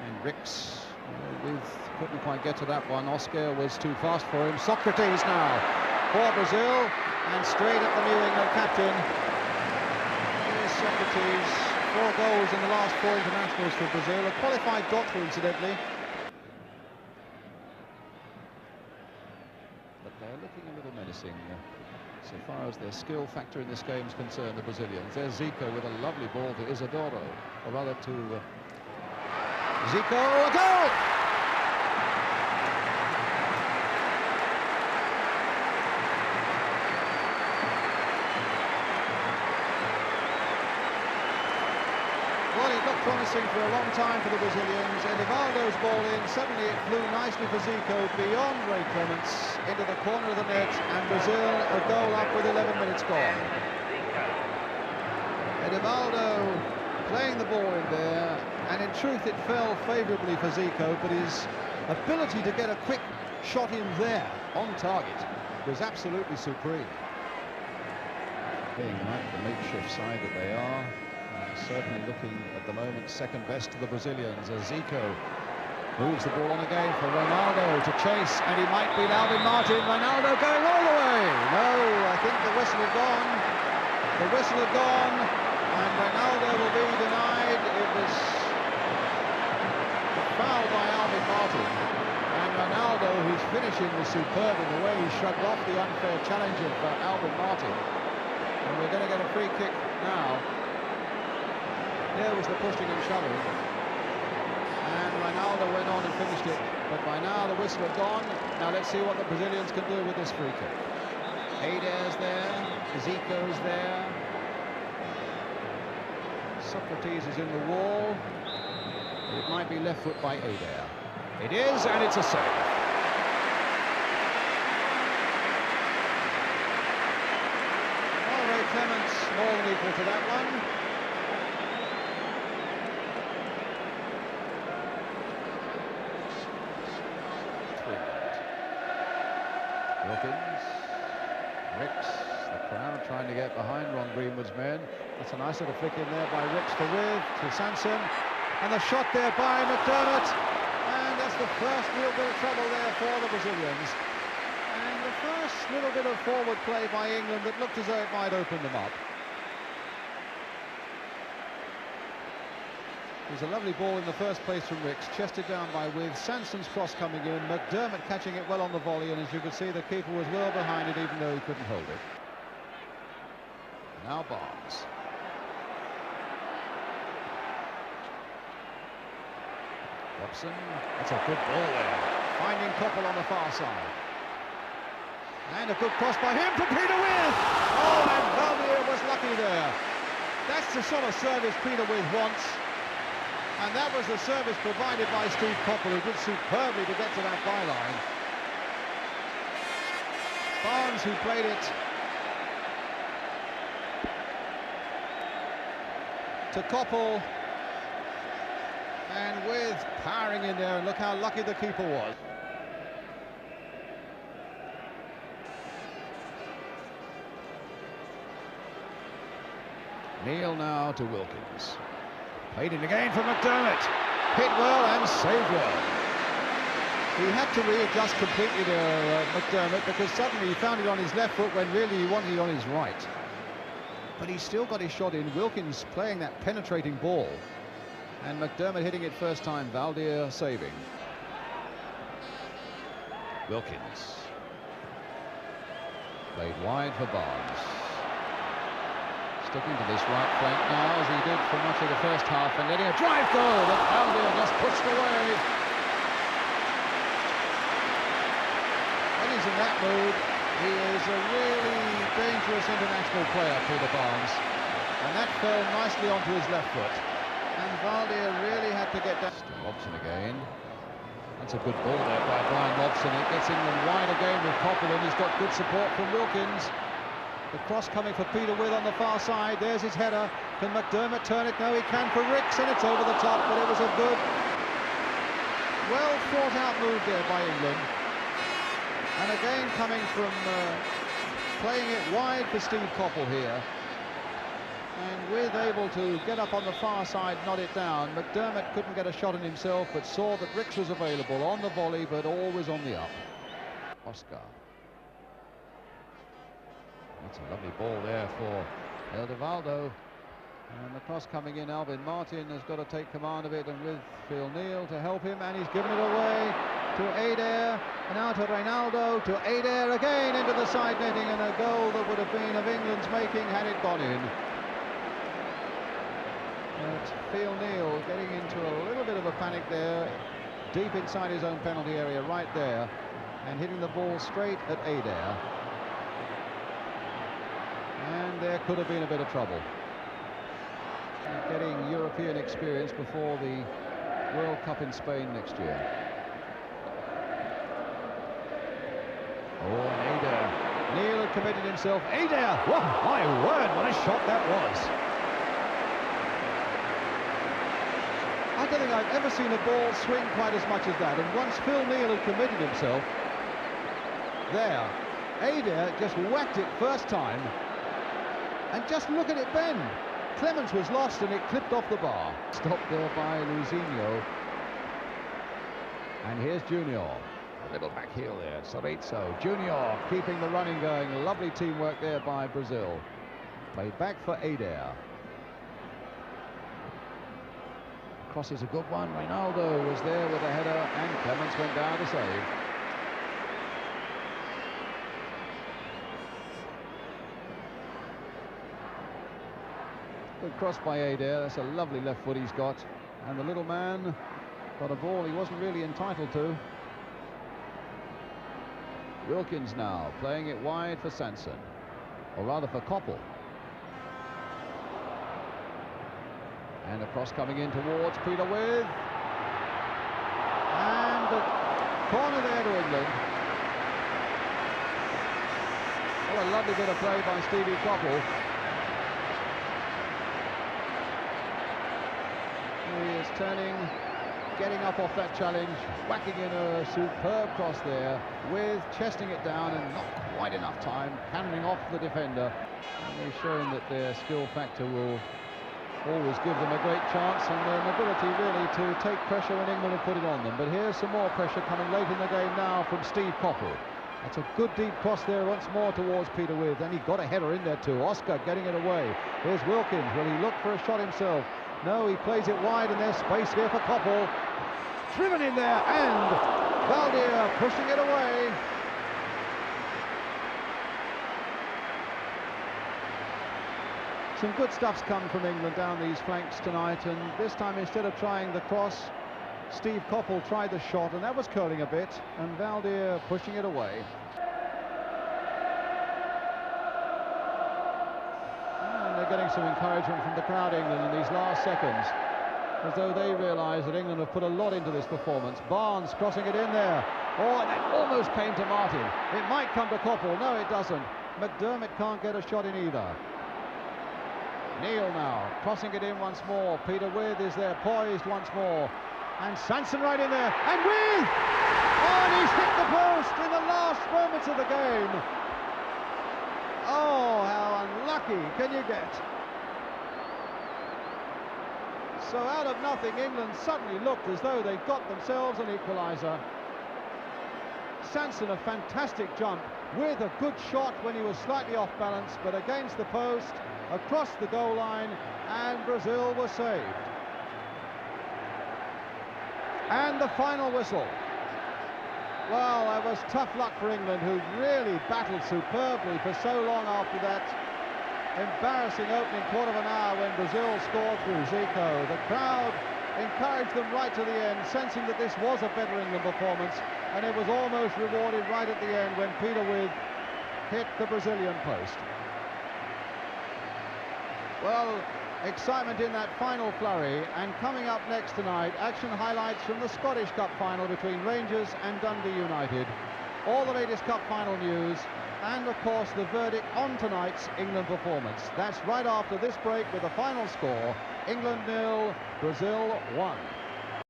And Rix couldn't quite get to that one. Oscar was too fast for him. Socrates now for Brazil, and straight at the New England captain. Here's Socrates, 4 goals in the last 4 internationals for Brazil, a qualified doctor incidentally. But they're looking a little menacing so far as their skill factor in this game is concerned, the Brazilians. There's Zico with a lovely ball to Isidoro, or rather to Zico, a goal! Well, it looked promising for a long time for the Brazilians. Edivaldo's ball in, suddenly it flew nicely for Zico, beyond Ray Clements, into the corner of the net, and Brazil a goal up with 11 minutes gone. Edivaldo playing the ball in there, and in truth it fell favourably for Zico, but his ability to get a quick shot in there, on target, was absolutely supreme. Being like the makeshift side that they are, certainly looking at the moment second best to the Brazilians, as Zico moves the ball on again for Ronaldo to chase, and he might be Alvin Martin. Ronaldo going all the way. No, I think the whistle had gone. The whistle had gone, and Ronaldo will be denied. It was a foul by Alvin Martin, and Ronaldo, whose finishing was superb in the way he shrugged off the unfair challenge of Alvin Martin. And we're going to get a free kick now. There was the pushing and shoving, and Ronaldo went on and finished it, but by now the whistle had gone. Now let's see what the Brazilians can do with this free kick. Adair's there, Zico's there, Socrates is in the wall. It might be left foot by Adair. It is, and it's a save. Well, Ray Clements more than equal to that one. Wilkins, Rix, the crowd trying to get behind Ron Greenwood's men. That's a nice little flick in there by Rix to With, to Sanson, and the shot there by McDermott, and that's the first real bit of trouble there for the Brazilians, and the first little bit of forward play by England that looked as though it might open them up. There's a lovely ball in the first place from Rix, chested down by With, Sanson's cross coming in, McDermott catching it well on the volley, and as you can see the keeper was well behind it even though he couldn't hold it. Now Barnes. Robson, that's a good ball there, finding Koppel on the far side. And a good cross by him for Peter With! Oh, and Valdier was lucky there. That's the sort of service Peter With wants. And that was the service provided by Steve Koppel, who did superbly to get to that byline. Barnes, who played it to Koppel, and With powering in there, and look how lucky the keeper was. Neal now to Wilkins. Played in again for McDermott. Hit well and saved well. He had to readjust completely there, McDermott, because suddenly he found it on his left foot when really he wanted it on his right. But he still got his shot in. Wilkins playing that penetrating ball, and McDermott hitting it first time, Valdier saving. Wilkins. Played wide for Barnes. Sticking to this right flank now, as he did for much of the first half, and letting a drive go that Valdier just pushed away. When he's in that mood, he is a really dangerous international player, Peter Barnes, and that fell nicely onto his left foot, and Valdier really had to get down. Robson again. That's a good ball there by Brian Robson. It gets England wide again with Koppel, and he's got good support from Wilkins. The cross coming for Peter With on the far side. There's his header. Can McDermott turn it? No, he can for Rix, and it's over the top, but it was a good, well thought out move there by England. And again coming from playing it wide for Steve Koppel here. And with able to get up on the far side, knot it down, McDermott couldn't get a shot on himself, but saw that Ricks was available on the volley, but always on the up. Oscar. That's a lovely ball there for Eldevaldo. And the cross coming in, Alvin Martin has got to take command of it, and with Phil Neal to help him, and he's given it away to Adair, and now to Reynaldo, to Adair again into the side netting, and a goal that would have been of England's making had it gone in. But Phil Neal getting into a little bit of a panic there, deep inside his own penalty area, right there, and hitting the ball straight at Adair. And there could have been a bit of trouble. Getting European experience before the World Cup in Spain next year. Oh, and Adair. Neal had committed himself. Adair! Whoa, my word, what a shot that was! I don't think I've ever seen a ball swing quite as much as that. And once Phil Neal had committed himself, there, Adair just whacked it first time. And just look at it bend. Clemens was lost and it clipped off the bar. Stopped there by Luizinho. And here's Junior. A little back heel there. Sorizzo. Junior keeping the running going. Lovely teamwork there by Brazil. Played back for Adair. Cross is a good one. Reynaldo was there with a header and Clemens went down to save. Good cross by Adair. That's a lovely left foot he's got. And the little man got a ball he wasn't really entitled to. Wilkins now playing it wide for Sanson. Or rather for Koppel. And a cross coming in towards Peter With. And the corner there to England. What a lovely bit of play by Stevie Koppel. He is turning, getting up off that challenge, whacking in a superb cross there, with chesting it down and not quite enough time, cannoning off the defender. And they've shown that their skill factor will always give them a great chance, and an ability really to take pressure when England have put it on them. But here's some more pressure coming late in the game now from Steve Koppel. That's a good deep cross there once more towards Peter With, and he got a header in there too. Oscar getting it away. Here's Wilkins. Will he look for a shot himself? No, he plays it wide, and there's space here for Koppel. Driven in there, and Valdir pushing it away. Some good stuff's come from England down these flanks tonight, and this time instead of trying the cross, Steve Koppel tried the shot, and that was curling a bit, and Valdir pushing it away. Getting some encouragement from the crowd, England, in these last seconds, as though they realise that England have put a lot into this performance. Barnes crossing it in there. Oh, and that almost came to Martin. It might come to Koppel. No, it doesn't. McDermott can't get a shot in either. Neal now crossing it in once more. Peter With is there, poised once more. And Sanson right in there. And With! Oh, and he's hit the post in the last moments of the game. Oh, how unlucky can you get? So out of nothing, England suddenly looked as though they got themselves an equaliser. Sanson, a fantastic jump with a good shot when he was slightly off balance, but against the post, across the goal line, and Brazil was saved. And the final whistle. Well, that was tough luck for England, who really battled superbly for so long after that embarrassing opening quarter of an hour when Brazil scored through Zico. The crowd encouraged them right to the end, sensing that this was a better England performance, and it was almost rewarded right at the end when Peter With hit the Brazilian post. Well, excitement in that final flurry, and coming up next tonight, action highlights from the Scottish Cup final between Rangers and Dundee United, all the latest Cup final news, and of course the verdict on tonight's England performance. That's right after this break with the final score: England 0, Brazil 1.